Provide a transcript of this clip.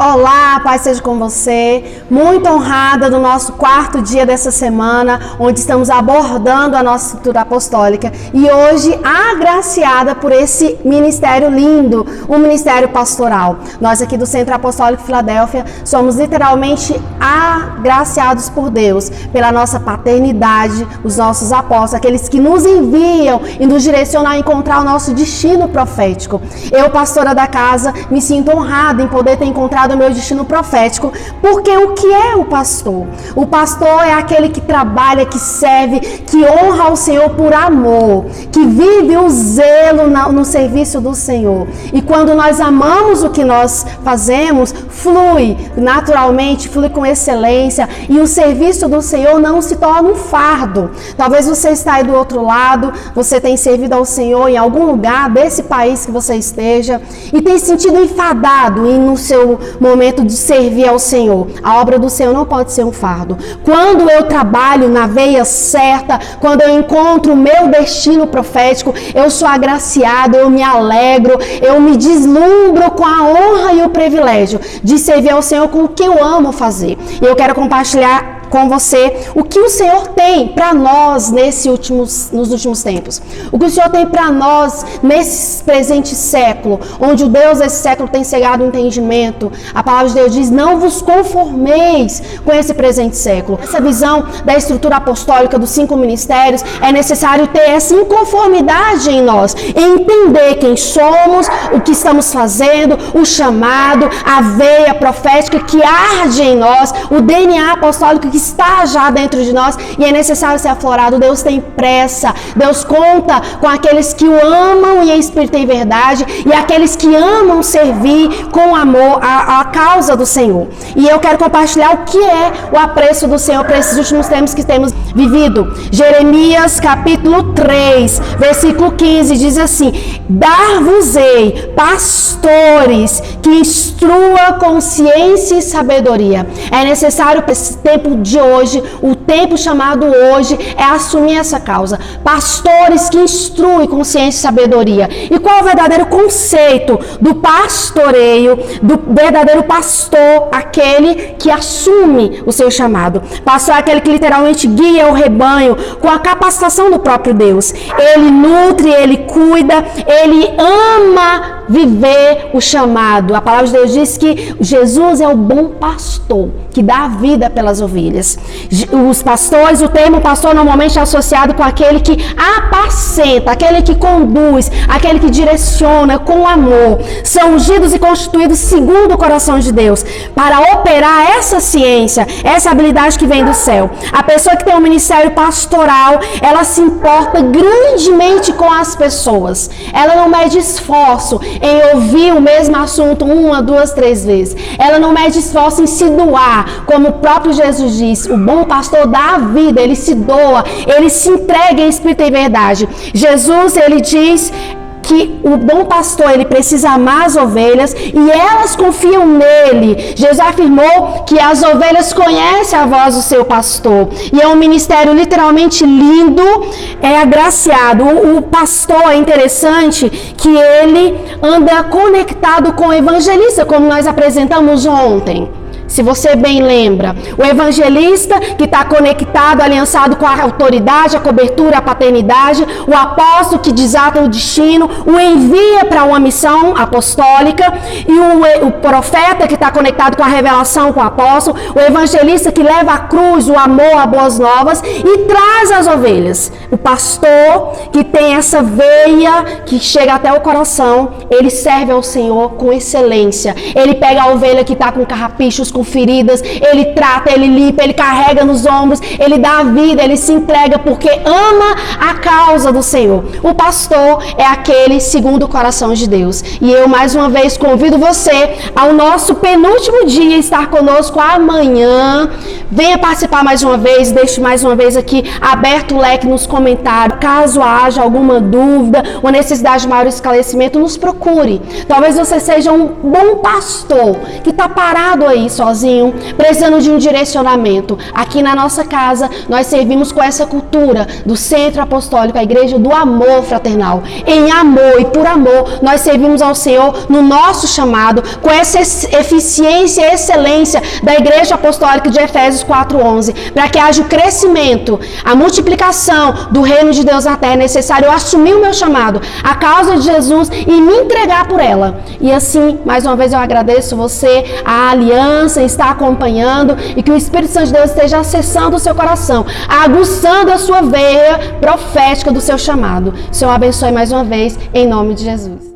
Olá, paz seja com você. Muito honrada no nosso quarto dia dessa semana, onde estamos abordando a nossa estrutura apostólica e hoje agraciada por esse ministério lindo, o ministério pastoral. Nós aqui do Centro Apostólico Filadélfia somos literalmente agraciados por Deus, pela nossa paternidade, os nossos apóstolos, aqueles que nos enviam e nos direcionam a encontrar o nosso destino profético. Eu, pastora da casa, me sinto honrada em poder ter encontrado o meu destino profético, porque o que é o pastor? O pastor é aquele que trabalha, que serve, que honra o Senhor por amor, que vive o zelo no serviço do Senhor. E quando nós amamos o que nós fazemos, flui naturalmente, flui com excelência, e o serviço do Senhor não se torna um fardo. Talvez você está aí do outro lado, você tem servido ao Senhor em algum lugar desse país que você esteja, e tem sentido enfadado em no seu momento de servir ao Senhor. A obra do Senhor não pode ser um fardo. Quando eu trabalho na veia certa, quando eu encontro o meu destino profético, eu sou agraciado, eu me alegro, eu me deslumbro com a honra e o privilégio de servir ao Senhor com o que eu amo fazer. E eu quero compartilhar com você o que o Senhor tem para nós nos últimos tempos. O que o Senhor tem para nós nesse presente século, onde o Deus desse século tem cegado o entendimento. A palavra de Deus diz: não vos conformeis com esse presente século. Essa visão da estrutura apostólica dos 5 ministérios, é necessário ter essa inconformidade em nós, entender quem somos, o que estamos fazendo, o chamado, a veia profética que arde em nós, o DNA apostólico que está já dentro de nós e é necessário ser aflorado. Deus tem pressa, Deus conta com aqueles que o amam e em espírito e em verdade, e aqueles que amam servir com amor a causa do Senhor. E eu quero compartilhar o que é o apreço do Senhor para esses últimos tempos que temos vivido. Jeremias capítulo 3, versículo 15 diz assim: dar-vos-ei pastores que instrua com ciência e sabedoria. É necessário para esse tempo de hoje, o tempo chamado hoje, é assumir essa causa. Pastores que instruem com ciência e sabedoria. E qual é o verdadeiro conceito do pastoreio, do verdadeiro pastor? Aquele que assume o seu chamado. Pastor é aquele que literalmente guia o rebanho com a capacitação do próprio Deus. Ele nutre, ele cuida, ele ama viver o chamado. A palavra de Deus diz que Jesus é o bom pastor, que dá a vida pelas ovelhas. Os pastores, o termo pastor normalmente é associado com aquele que apacenta, aquele que conduz, aquele que direciona com amor. São ungidos e constituídos segundo o coração de Deus, para operar essa ciência, essa habilidade que vem do céu. A pessoa que tem um ministério pastoral, ela se importa grandemente com as pessoas. Ela não mede esforço em ouvir o mesmo assunto 1, 2, 3 vezes. Ela não mede esforço em se doar, como o próprio Jesus diz: o bom pastor dá a vida, ele se doa, ele se entrega em espírito e verdade. Jesus, ele diz que o bom pastor, ele precisa amar as ovelhas e elas confiam nele. Jesus afirmou que as ovelhas conhecem a voz do seu pastor. E é um ministério literalmente lindo, é agraciado. O pastor, é interessante que ele anda conectado com o evangelista, como nós apresentamos ontem. Se você bem lembra, o evangelista que está conectado, aliançado com a autoridade, a cobertura, a paternidade, o apóstolo que desata o destino, o envia para uma missão apostólica, e o profeta que está conectado com a revelação com o apóstolo, o evangelista que leva a cruz, o amor, as boas novas e traz as ovelhas. O pastor que tem essa veia que chega até o coração, ele serve ao Senhor com excelência. Ele pega a ovelha que está com carrapichos, com feridas, ele trata, ele limpa, ele carrega nos ombros, ele dá a vida, ele se entrega porque ama a causa do Senhor. O pastor é aquele segundo o coração de Deus. E eu mais uma vez convido você ao nosso penúltimo dia estar conosco amanhã. Venha participar mais uma vez, deixe mais uma vez aqui aberto o leque nos comentários. Caso haja alguma dúvida ou necessidade de maior esclarecimento, nos procure. Talvez você seja um bom pastor que está parado aí só sozinho, precisando de um direcionamento. Aqui na nossa casa, nós servimos com essa cultura do Centro Apostólico, a Igreja do Amor Fraternal. Em amor e por amor, nós servimos ao Senhor no nosso chamado, com essa eficiência e excelência da Igreja Apostólica de Efésios 4:11, para que haja o crescimento, a multiplicação do reino de Deus na terra. É necessário eu assumir o meu chamado, a causa de Jesus, e me entregar por ela. E assim, mais uma vez eu agradeço você, a aliança está acompanhando, e que o Espírito Santo de Deus esteja acessando o seu coração, aguçando a sua veia profética do seu chamado. O Senhor abençoe mais uma vez, em nome de Jesus.